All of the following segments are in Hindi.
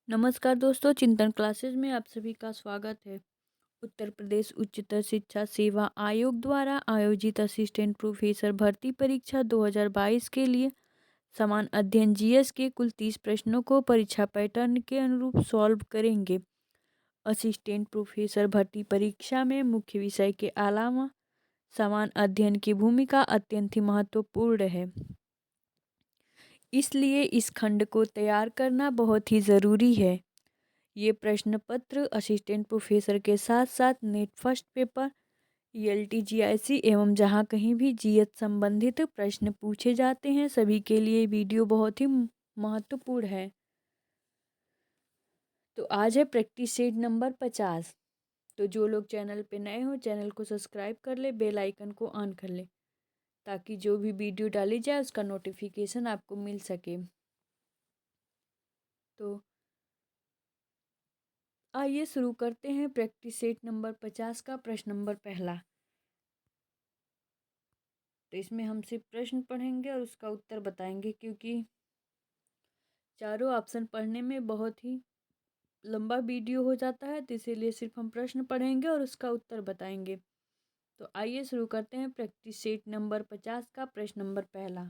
नमस्कार दोस्तों, चिंतन क्लासेस में आप सभी का स्वागत है। उत्तर प्रदेश उच्चतर शिक्षा सेवा आयोग द्वारा आयोजित असिस्टेंट प्रोफेसर भर्ती परीक्षा 2022 के लिए समान अध्ययन जीएस के कुल 30 प्रश्नों को परीक्षा पैटर्न के अनुरूप सॉल्व करेंगे। असिस्टेंट प्रोफेसर भर्ती परीक्षा में मुख्य विषय के अलावा समान अध्ययन की भूमिका अत्यंत ही महत्वपूर्ण है, इसलिए इस खंड को तैयार करना बहुत ही ज़रूरी है। ये प्रश्न पत्र असिस्टेंट प्रोफेसर के साथ साथ net first paper, ELT, GIC एवं जहाँ कहीं भी जीएस संबंधित प्रश्न पूछे जाते हैं सभी के लिए वीडियो बहुत ही महत्वपूर्ण है। तो आज है प्रैक्टिस सेट नंबर 50। तो जो लोग चैनल पे नए हो चैनल को सब्सक्राइब कर ले, बेल आइकन को ऑन कर ले ताकि जो भी वीडियो डाली जाए उसका नोटिफिकेशन आपको मिल सके। तो आइए शुरू करते हैं प्रैक्टिस सेट नंबर 50 का प्रश्न नंबर पहला। तो इसमें हम सिर्फ प्रश्न पढ़ेंगे और उसका उत्तर बताएंगे, क्योंकि चारों ऑप्शन पढ़ने में बहुत ही लंबा वीडियो हो जाता है, तो इसीलिए सिर्फ हम प्रश्न पढ़ेंगे और उसका उत्तर बताएंगे। तो आइए शुरू करते हैं प्रैक्टिस सेट नंबर 50 का प्रश्न नंबर पहला।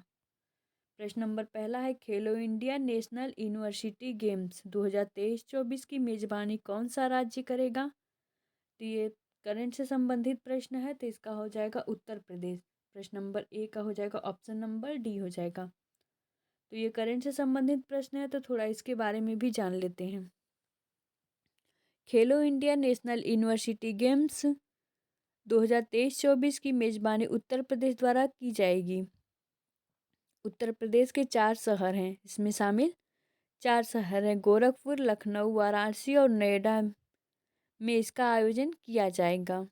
प्रश्न नंबर पहला है, खेलो इंडिया नेशनल यूनिवर्सिटी गेम्स 2023-24 की मेजबानी कौन सा राज्य करेगा? तो ये करंट से संबंधित प्रश्न है, तो इसका हो जाएगा उत्तर प्रदेश। प्रश्न नंबर ए का हो जाएगा ऑप्शन नंबर डी हो जाएगा। तो ये करंट से संबंधित प्रश्न है, तो थोड़ा इसके बारे में भी जान लेते हैं। खेलो इंडिया नेशनल यूनिवर्सिटी गेम्स 2023-24 की मेजबानी उत्तर प्रदेश द्वारा की जाएगी। उत्तर प्रदेश के 4 शहर हैं इसमें शामिल। 4 शहर हैं गोरखपुर, लखनऊ, वाराणसी और नोएडा में इसका आयोजन किया जाएगा।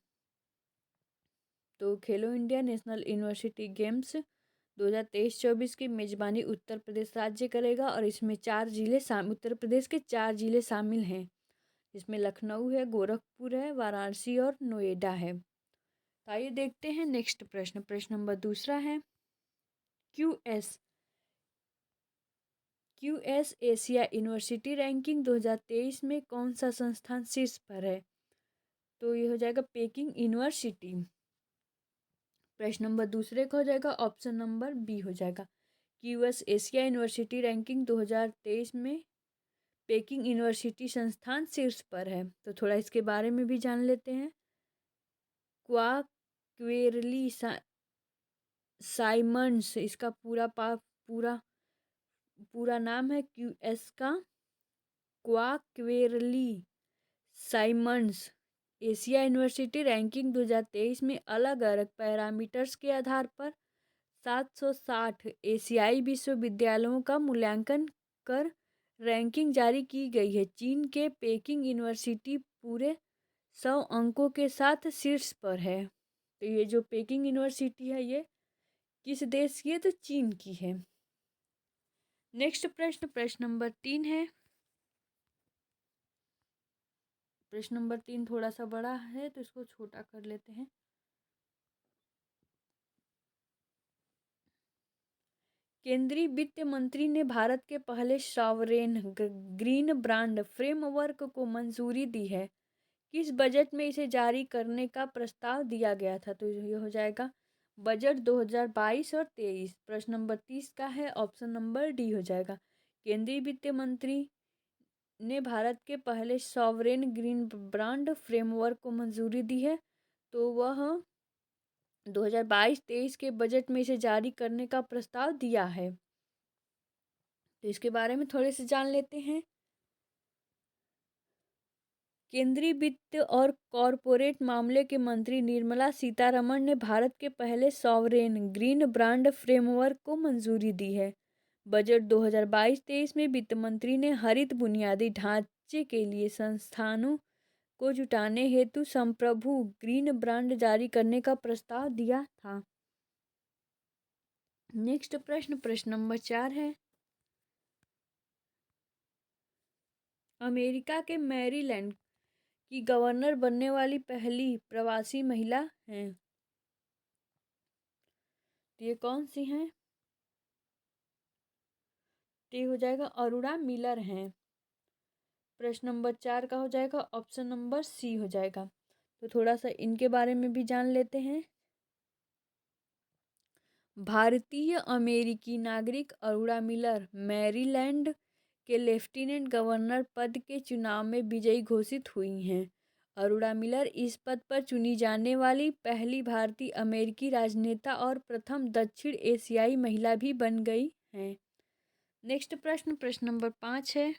तो खेलो इंडिया नेशनल यूनिवर्सिटी गेम्स 2023-24 की मेजबानी उत्तर प्रदेश राज्य करेगा और इसमें 4 जिले उत्तर प्रदेश के 4 जिले शामिल हैं, जिसमें लखनऊ है, गोरखपुर है, वाराणसी और नोएडा है। तो आइए देखते हैं नेक्स्ट प्रश्न। प्रश्न नंबर दूसरा है, क्यूएस एशिया यूनिवर्सिटी रैंकिंग 2023 में कौन सा संस्थान शीर्ष पर है? तो ये हो जाएगा पेकिंग यूनिवर्सिटी। प्रश्न नंबर दूसरे का हो जाएगा ऑप्शन नंबर बी हो जाएगा। क्यूएस एशिया यूनिवर्सिटी रैंकिंग 2023 में पेकिंग यूनिवर्सिटी संस्थान शीर्ष पर है। तो थोड़ा इसके बारे में भी जान लेते हैं। क्वाक्वेरली साइमंड्स इसका पूरा पूरा नाम है। क्यूएस का क्वाक्वेरली साइमंड्स एशिया यूनिवर्सिटी रैंकिंग 2023 में अलग अलग पैरामीटर्स के आधार पर 760 एशियाई विश्वविद्यालयों का मूल्यांकन कर रैंकिंग जारी की गई है। चीन के पेकिंग यूनिवर्सिटी पूरे 100 अंकों के साथ शीर्ष पर है। तो ये जो पेकिंग यूनिवर्सिटी है ये किस देश की है? तो चीन की है। नेक्स्ट प्रश्न, प्रश्न नंबर 3 है। प्रश्न नंबर 3 थोड़ा सा बड़ा है तो इसको छोटा कर लेते हैं। केंद्रीय वित्त मंत्री ने भारत के पहले सॉवरेन ग्रीन बॉन्ड फ्रेमवर्क को मंजूरी दी है। किस बजट में इसे जारी करने का प्रस्ताव दिया गया था? तो ये हो जाएगा बजट 2022 और 23। प्रश्न नंबर 30 का है ऑप्शन नंबर डी हो जाएगा। केंद्रीय वित्त मंत्री ने भारत के पहले सॉवरेन ग्रीन बॉन्ड फ्रेमवर्क को मंजूरी दी है, तो वह 2022-23 के बजट में इसे जारी करने का प्रस्ताव दिया है। तो इसके बारे में थोड़े से जान लेते हैं। केंद्रीय वित्त और कॉरपोरेट मामले के मंत्री निर्मला सीतारमण ने भारत के पहले सॉवरेन ग्रीन बॉन्ड फ्रेमवर्क को मंजूरी दी है। बजट 2022-23 में वित्त मंत्री ने हरित बुनियादी ढांचे के लिए संस्थानों को जुटाने हेतु संप्रभु ग्रीन बॉन्ड जारी करने का प्रस्ताव दिया था। नेक्स्ट प्रश्न, प्रश्न नंबर 4 है। अमेरिका के मैरीलैंड की गवर्नर बनने वाली पहली प्रवासी महिला हैं। तो ये कौन सी हैं? तो ये हो जाएगा अरुणा मिलर हैं। प्रश्न नंबर 4 का हो जाएगा ऑप्शन नंबर सी हो जाएगा। तो थोड़ा सा इनके बारे में भी जान लेते हैं। भारतीय अमेरिकी नागरिक अरुणा मिलर मैरीलैंड के लेफ्टिनेंट गवर्नर पद के चुनाव में विजयी घोषित हुई हैं। अरुणा मिलर इस पद पर चुनी जाने वाली पहली भारतीय अमेरिकी राजनेता और प्रथम दक्षिण एशियाई महिला भी बन गई हैं। नेक्स्ट प्रश्न, प्रश्न नंबर 5 है।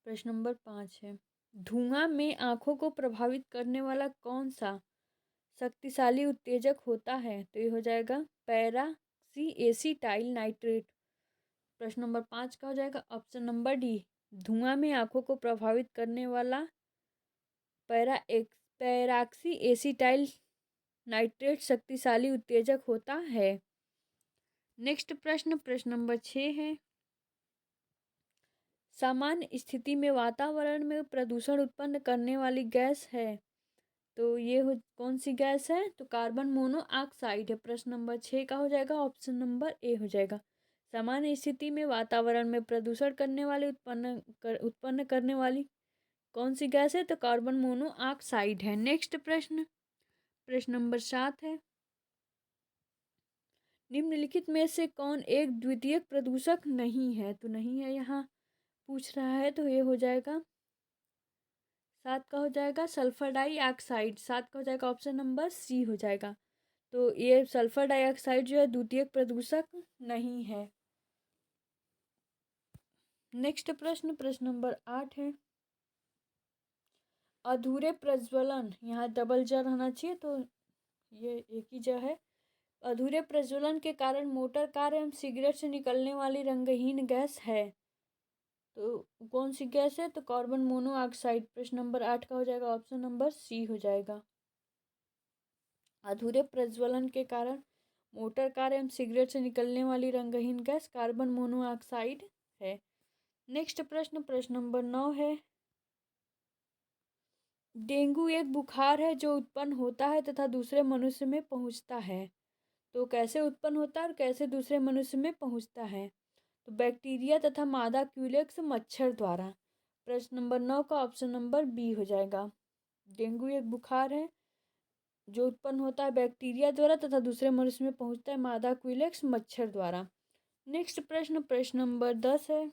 प्रश्न नंबर 5 है, धुआं में आंखों को प्रभावित करने वाला कौन सा शक्तिशाली उत्तेजक होता है? तो ये हो जाएगा पैराक्सीएसिटाइल नाइट्रेट। प्रश्न नंबर 5 का हो जाएगा ऑप्शन नंबर डी, धुआं में आंखों को प्रभावित करने वाला पैराक्सीएसिटाइल नाइट्रेट शक्तिशाली उत्तेजक होता है। नेक्स्ट प्रश्न, प्रश्न नंबर 6 है। सामान्य स्थिति में वातावरण में प्रदूषण उत्पन्न करने वाली गैस है, तो ये कौन सी गैस है? तो कार्बन मोनोऑक्साइड है। प्रश्न नंबर 6 का हो जाएगा ऑप्शन नंबर ए हो जाएगा। सामान्य स्थिति में वातावरण में प्रदूषण करने वाली उत्पन्न करने वाली कौन सी गैस है? तो कार्बन मोनोऑक्साइड है। नेक्स्ट प्रश्न, प्रश्न नंबर 7 है। निम्नलिखित में से कौन एक द्वितीयक प्रदूषक नहीं है? तो नहीं है यहाँ पूछ रहा है, तो ये हो जाएगा 7 का हो जाएगा सल्फर डाइऑक्साइड। 7 का हो जाएगा ऑप्शन नंबर सी हो जाएगा। तो ये सल्फर डाइऑक्साइड जो है द्वितीयक प्रदूषक नहीं है। नेक्स्ट प्रश्न, प्रश्न नंबर 8 है। अधूरे प्रज्वलन, यहाँ डबल ज रहना चाहिए, तो ये एक ही ज है। अधूरे प्रज्वलन के कारण मोटर कार एवं सिगरेट से निकलने वाली रंगहीन गैस है, तो कौन सी गैस है? तो कार्बन मोनोऑक्साइड। प्रश्न नंबर 8 का हो जाएगा ऑप्शन नंबर सी हो जाएगा। अधूरे प्रज्वलन के कारण मोटर कार एवं सिगरेट से निकलने वाली रंगहीन गैस कार्बन मोनोऑक्साइड है। नेक्स्ट प्रश्न, प्रश्न नंबर 9 है। डेंगू एक बुखार है जो उत्पन्न होता है तथा दूसरे मनुष्य में पहुंचता है, तो कैसे उत्पन्न होता है और कैसे दूसरे मनुष्य में पहुंचता है? तो बैक्टीरिया तथा मादा क्यूलेक्स मच्छर द्वारा। प्रश्न नंबर 9 का ऑप्शन नंबर बी हो जाएगा। डेंगू एक बुखार है जो उत्पन्न होता है बैक्टीरिया द्वारा तथा दूसरे मनुष्य में पहुंचता है मादा क्यूलेक्स मच्छर द्वारा। नेक्स्ट प्रश्न, प्रश्न नंबर 10 है।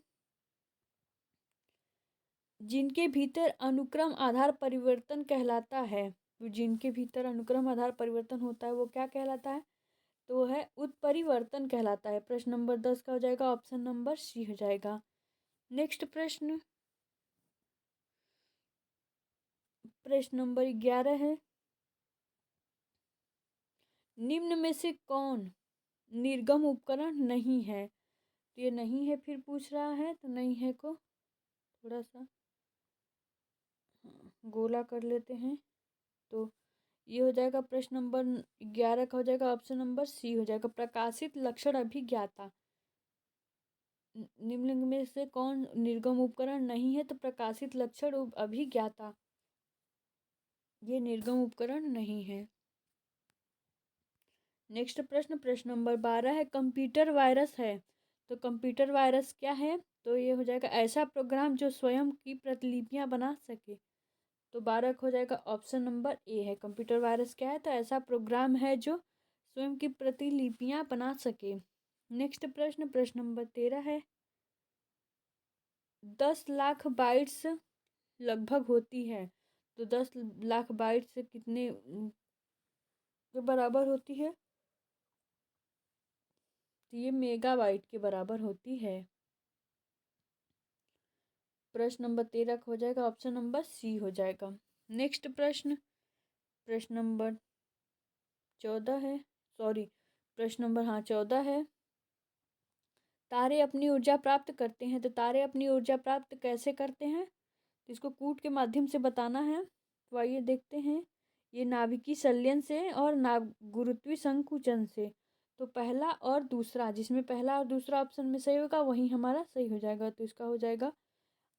जिनके भीतर अनुक्रम आधार परिवर्तन कहलाता है, तो जिनके भीतर अनुक्रम आधार परिवर्तन होता है वो क्या कहलाता है? तो वो है उत्परिवर्तन कहलाता है। प्रश्न नंबर 10 का हो जाएगा ऑप्शन नंबर सी हो जाएगा। नेक्स्ट प्रश्न, प्रश्न नंबर 11 है। निम्न में से कौन निर्गम उपकरण नहीं है? तो ये नहीं है फिर पूछ रहा है, तो नहीं है को थोड़ा सा गोला कर लेते हैं, तो ये हो जाएगा प्रश्न नंबर 11 का हो जाएगा ऑप्शन नंबर सी हो जाएगा। प्रकाशित लक्षण अभिज्ञाता, निम्न में से कौन निर्गम उपकरण नहीं है? तो प्रकाशित लक्षण अभिज्ञाता ये निर्गम उपकरण नहीं है। नेक्स्ट प्रश्न, प्रश्न नंबर 12 है। कंप्यूटर वायरस है, तो कंप्यूटर वायरस क्या है? तो ये हो जाएगा ऐसा प्रोग्राम जो स्वयं की प्रतिलिपियां बना सके, तो 12 हो जाएगा ऑप्शन नंबर ए है। कंप्यूटर वायरस क्या है? तो ऐसा प्रोग्राम है जो स्वयं की प्रतिलिपियां बना सके। नेक्स्ट प्रश्न, प्रश्न नंबर 13 है। 10 लाख बाइट्स लगभग होती है, तो 10 लाख बाइट्स कितने के बराबर होती है? तो ये मेगाबाइट के बराबर होती है। प्रश्न नंबर 13 हो जाएगा ऑप्शन नंबर सी हो जाएगा। नेक्स्ट प्रश्न, प्रश्न नंबर 14 है, सॉरी प्रश्न नंबर 14 है। तारे अपनी ऊर्जा प्राप्त करते हैं, तो तारे अपनी ऊर्जा प्राप्त कैसे करते हैं? तो इसको कूट के माध्यम से बताना है, तो आइए देखते हैं। ये नाभिकीय संलयन से और गुरुत्वीय संकुचन से। तो पहला और दूसरा, जिसमें पहला और दूसरा ऑप्शन में सही होगा वही हमारा सही हो जाएगा, तो इसका हो जाएगा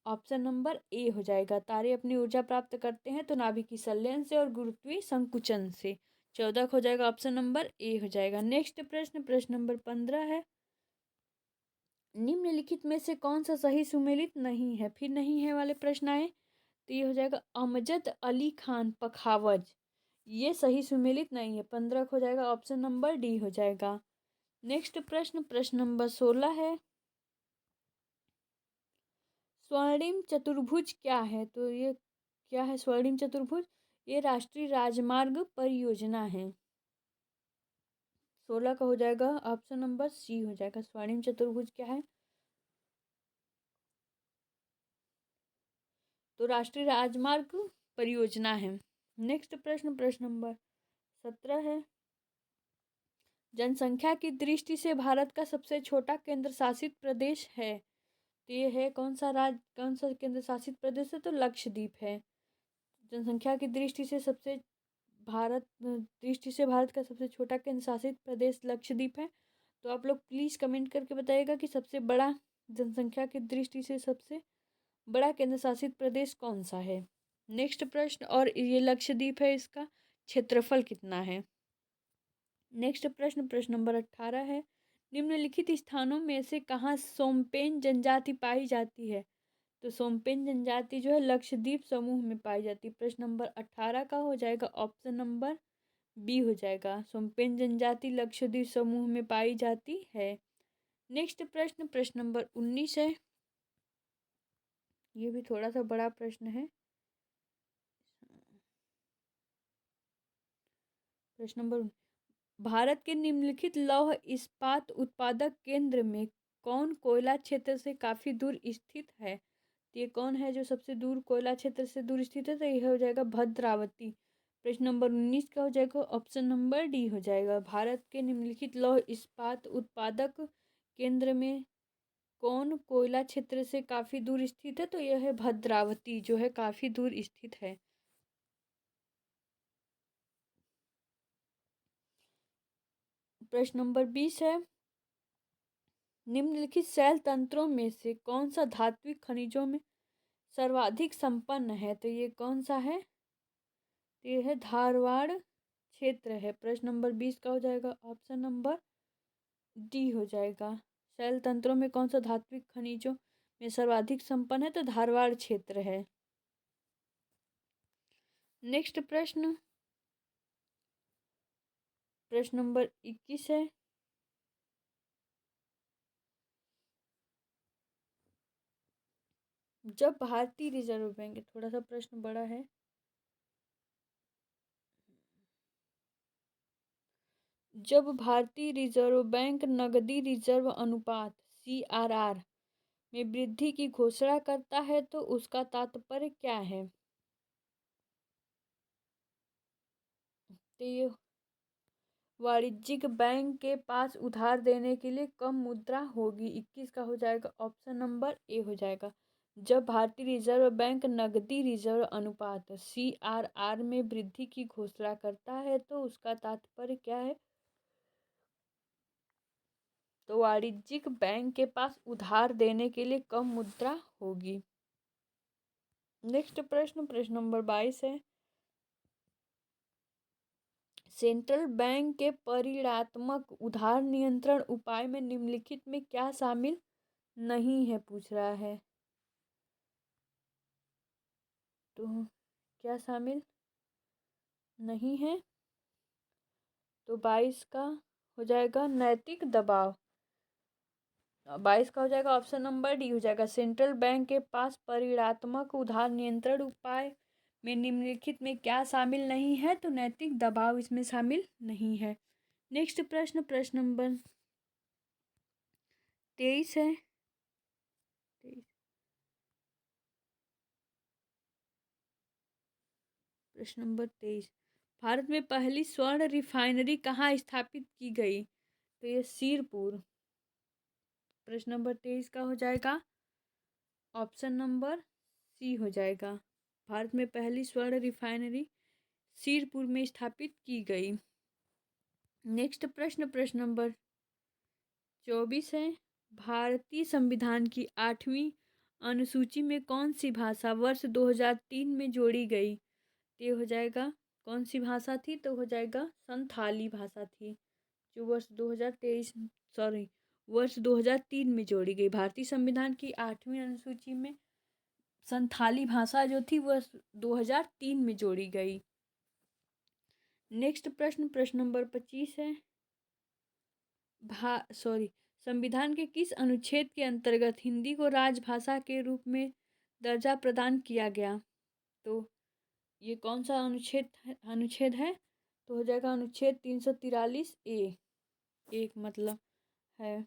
ऑप्शन नंबर ए हो जाएगा। तारे अपनी ऊर्जा प्राप्त करते हैं तो नाभिकीय संलयन से और गुरुत्वीय संकुचन से। 14 का हो जाएगा ऑप्शन नंबर ए हो जाएगा। नेक्स्ट प्रश्न, प्रश्न नंबर 15 है, निम्नलिखित में से कौन सा सही सुमेलित नहीं है? फिर नहीं है वाले प्रश्न आए, तो ये हो जाएगा अमजद अली खान पखावज, ये सही सुमेलित नहीं है। 15 का हो जाएगा ऑप्शन नंबर डी हो जाएगा। नेक्स्ट प्रश्न, प्रश्न नंबर 16 है, स्वर्णिम चतुर्भुज क्या है? तो ये क्या है स्वर्णिम चतुर्भुज? ये राष्ट्रीय राजमार्ग परियोजना है। 16 का हो जाएगा ऑप्शन नंबर सी हो जाएगा। स्वर्णिम चतुर्भुज क्या है? तो राष्ट्रीय राजमार्ग परियोजना है। नेक्स्ट प्रश्न, प्रश्न नंबर 17 है, जनसंख्या की दृष्टि से भारत का सबसे छोटा केंद्र शासित प्रदेश है, तो ये है कौन सा केंद्र शासित प्रदेश है? तो लक्षद्वीप है। जनसंख्या की दृष्टि से भारत का सबसे छोटा केंद्र शासित प्रदेश लक्षद्वीप है। तो आप लोग प्लीज़ कमेंट करके बताइएगा कि सबसे बड़ा, जनसंख्या की दृष्टि से सबसे बड़ा केंद्र शासित प्रदेश कौन सा है। नेक्स्ट प्रश्न, और ये लक्षद्वीप है, इसका क्षेत्रफल कितना है? नेक्स्ट प्रश्न, प्रश्न नंबर 18 है, निम्नलिखित स्थानों में से कहाँ सोम्पेन जनजाति पाई जाती है? तो सोम्पेन जनजाति जो है लक्षद्वीप समूह में पाई जाती है। प्रश्न नंबर 18 का हो जाएगा ऑप्शन नंबर बी हो जाएगा। सोम्पेन जनजाति लक्षद्वीप समूह में पाई जाती है। नेक्स्ट प्रश्न, प्रश्न नंबर 19 है, ये भी थोड़ा सा बड़ा प्रश्न है। प्रश्न नंबर, भारत के निम्नलिखित लौह इस्पात उत्पादक केंद्र में कौन कोयला क्षेत्र से काफ़ी दूर स्थित है? तो ये कौन है जो सबसे दूर कोयला क्षेत्र से दूर स्थित है? तो यह हो जाएगा भद्रावती। प्रश्न नंबर 19 का हो जाएगा ऑप्शन नंबर डी हो जाएगा। भारत के निम्नलिखित लौह इस्पात उत्पादक केंद्र में कौन कोयला क्षेत्र से काफ़ी दूर स्थित है? तो यह है भद्रावती, जो है काफ़ी दूर स्थित है। प्रश्न नंबर 20 है, निम्नलिखित शैल तंत्रों में से कौन सा धात्विक खनिजों में सर्वाधिक संपन्न है? तो ये कौन सा है? तो ये है धारवाड़ क्षेत्र है। प्रश्न नंबर 20 का हो जाएगा ऑप्शन नंबर डी हो जाएगा। शैल तंत्रों में कौन सा धात्विक खनिजों में सर्वाधिक संपन्न है? तो धारवाड़ क्षेत्र है। नेक्स्ट प्रश्न, प्रश्न नंबर 21 है, जब भारतीय रिजर्व बैंक, थोड़ा सा प्रश्न बड़ा है, जब भारतीय रिजर्व बैंक नकदी रिजर्व अनुपात CRR में वृद्धि की घोषणा करता है तो उसका तात्पर्य क्या है? तो ये वाणिज्यिक बैंक के पास उधार देने के लिए कम मुद्रा होगी। 21 का हो जाएगा ऑप्शन नंबर ए हो जाएगा। जब भारतीय रिजर्व बैंक नकदी रिजर्व अनुपात CRR में वृद्धि की घोषणा करता है तो उसका तात्पर्य क्या है? तो वाणिज्यिक बैंक के पास उधार देने के लिए कम मुद्रा होगी। नेक्स्ट प्रश्न, प्रश्न नंबर 22 है, सेंट्रल बैंक के परिणात्मक उधार नियंत्रण उपाय में निम्नलिखित में क्या शामिल नहीं है, पूछ रहा है। तो क्या शामिल नहीं है? तो 22 का हो जाएगा नैतिक दबाव। 22 का हो जाएगा ऑप्शन नंबर डी हो जाएगा। सेंट्रल बैंक के पास परिणात्मक उधार नियंत्रण उपाय में निम्नलिखित में क्या शामिल नहीं है? तो नैतिक दबाव इसमें शामिल नहीं है। नेक्स्ट प्रश्न, प्रश्न नंबर 23 है, प्रश्न नंबर 23, भारत में पहली स्वर्ण रिफाइनरी कहाँ स्थापित की गई? तो ये सिरपुर। प्रश्न नंबर 23 का हो जाएगा ऑप्शन नंबर सी हो जाएगा। भारत में पहली स्वर्ण रिफाइनरी सिरपुर में स्थापित की गई। नेक्स्ट प्रश्न, प्रश्न नंबर 24 है, भारतीय संविधान की 8वीं अनुसूची में कौन सी भाषा वर्ष 2003 में जोड़ी गई? ये हो जाएगा कौन सी भाषा थी? तो हो जाएगा संथाली भाषा थी, जो वर्ष 2003 में जोड़ी गई। भारतीय संविधान की 8वीं अनुसूची में संथाली भाषा जो थी वह 2003 में जोड़ी गई। नेक्स्ट प्रश्न नंबर 25 है। संविधान के किस अनुच्छेद के अंतर्गत हिंदी को राजभाषा के रूप में दर्जा प्रदान किया गया? तो ये कौन सा अनुच्छेद है? तो हो जाएगा अनुच्छेद 343A एक मतलब है।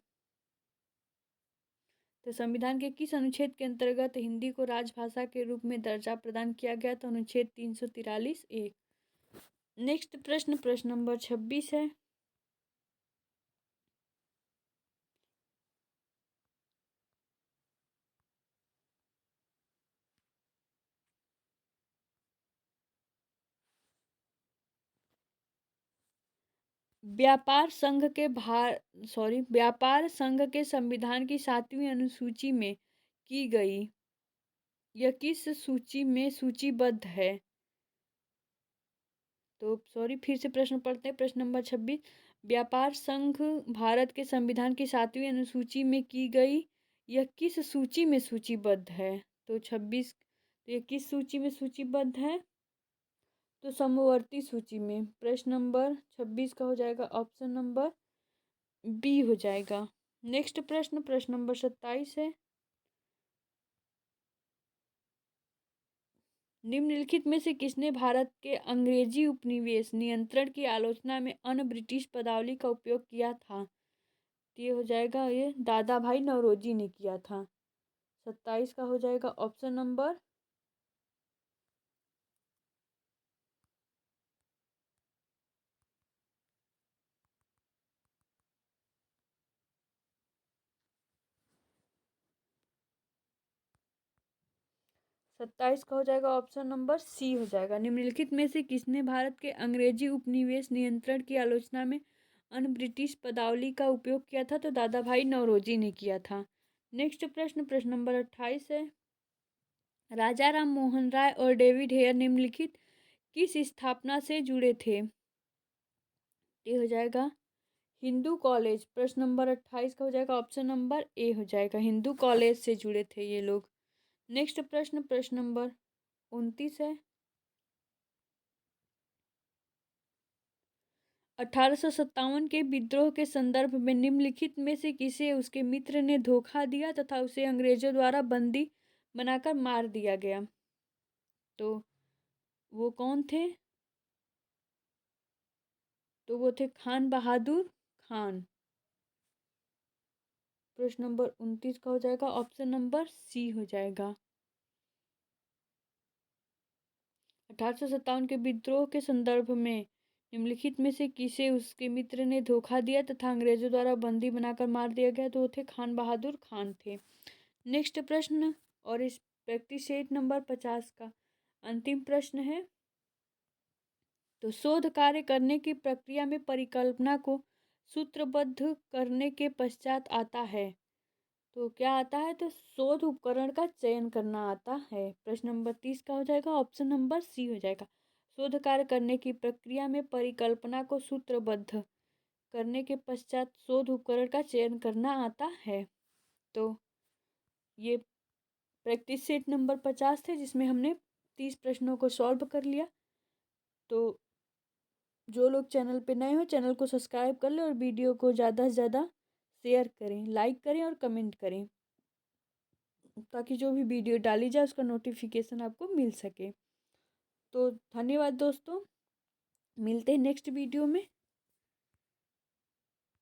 तो संविधान के किस अनुच्छेद के अंतर्गत हिंदी को राजभाषा के रूप में दर्जा प्रदान किया गया? तो अनुच्छेद 343A। नेक्स्ट प्रश्न नंबर 26 है। व्यापार संघ के संविधान की 7वीं अनुसूची में की गई यह किस सूची में सूचीबद्ध है? तो फिर से प्रश्न पढ़ते हैं। प्रश्न नंबर 26। व्यापार संघ भारत के संविधान की 7वीं अनुसूची में की गई यह किस सूची में सूचीबद्ध है? तो 26 तो ये किस सूची में सूचीबद्ध है? तो समवर्ती सूची में। प्रश्न नंबर 26 का हो जाएगा ऑप्शन नंबर बी हो जाएगा। नेक्स्ट प्रश्न नंबर 27 है। निम्नलिखित में से किसने भारत के अंग्रेजी उपनिवेश नियंत्रण की आलोचना में अन्य ब्रिटिश पदावली का उपयोग किया था? तो ये हो जाएगा ये दादा भाई नौरोजी ने किया था। 27 का हो जाएगा ऑप्शन नंबर 27 का हो जाएगा ऑप्शन नंबर सी हो जाएगा। निम्नलिखित में से किसने भारत के अंग्रेजी उपनिवेश नियंत्रण की आलोचना में अन्य ब्रिटिश पदावली का उपयोग किया था? तो दादा भाई नौरोजी ने किया था। नेक्स्ट प्रश्न नंबर 28 है। राजा राम मोहन राय और डेविड हेयर निम्नलिखित किस स्थापना से जुड़े थे? ये हो जाएगा हिंदू कॉलेज। प्रश्न नंबर 28 का हो जाएगा ऑप्शन नंबर ए हो जाएगा। हिंदू कॉलेज से जुड़े थे ये लोग। नेक्स्ट प्रश्न नंबर 29 है। 1857 के विद्रोह के संदर्भ में निम्नलिखित में से किसे उसके मित्र ने धोखा दिया तथा उसे अंग्रेजों द्वारा बंदी बनाकर मार दिया गया? तो वो कौन थे? तो वो थे खान बहादुर खान। प्रश्न नंबर 29 का हो जाएगा ऑप्शन नंबर सी हो जाएगा। 1857 के विद्रोह के संदर्भ में निम्नलिखित में से किसे उसके मित्र ने धोखा दिया तथा अंग्रेजों द्वारा बंदी बनाकर मार दिया गया? तो वो थे खान बहादुर खान थे। नेक्स्ट प्रश्न और इस प्रैक्टिस सेट नंबर 50 का अंतिम प्रश्न है। तो शोध कार्य करने की प्रक्रिया में परिकल्पना को सूत्रबद्ध करने के पश्चात आता है। तो क्या आता है? तो शोध उपकरण का चयन करना आता है। प्रश्न नंबर 30 का हो जाएगा ऑप्शन नंबर सी हो जाएगा। शोध कार्य करने की प्रक्रिया में परिकल्पना को सूत्रबद्ध करने के पश्चात शोध उपकरण का चयन करना आता है। तो ये प्रैक्टिस सेट नंबर 50 थे, जिसमें हमने 30 प्रश्नों को सॉल्व कर लिया। तो जो लोग चैनल पे नए हो चैनल को सब्सक्राइब कर लें और वीडियो को ज़्यादा से ज़्यादा शेयर करें, लाइक करें और कमेंट करें, ताकि जो भी वीडियो डाली जाए उसका नोटिफिकेशन आपको मिल सके। तो धन्यवाद दोस्तों, मिलते हैं नेक्स्ट वीडियो में।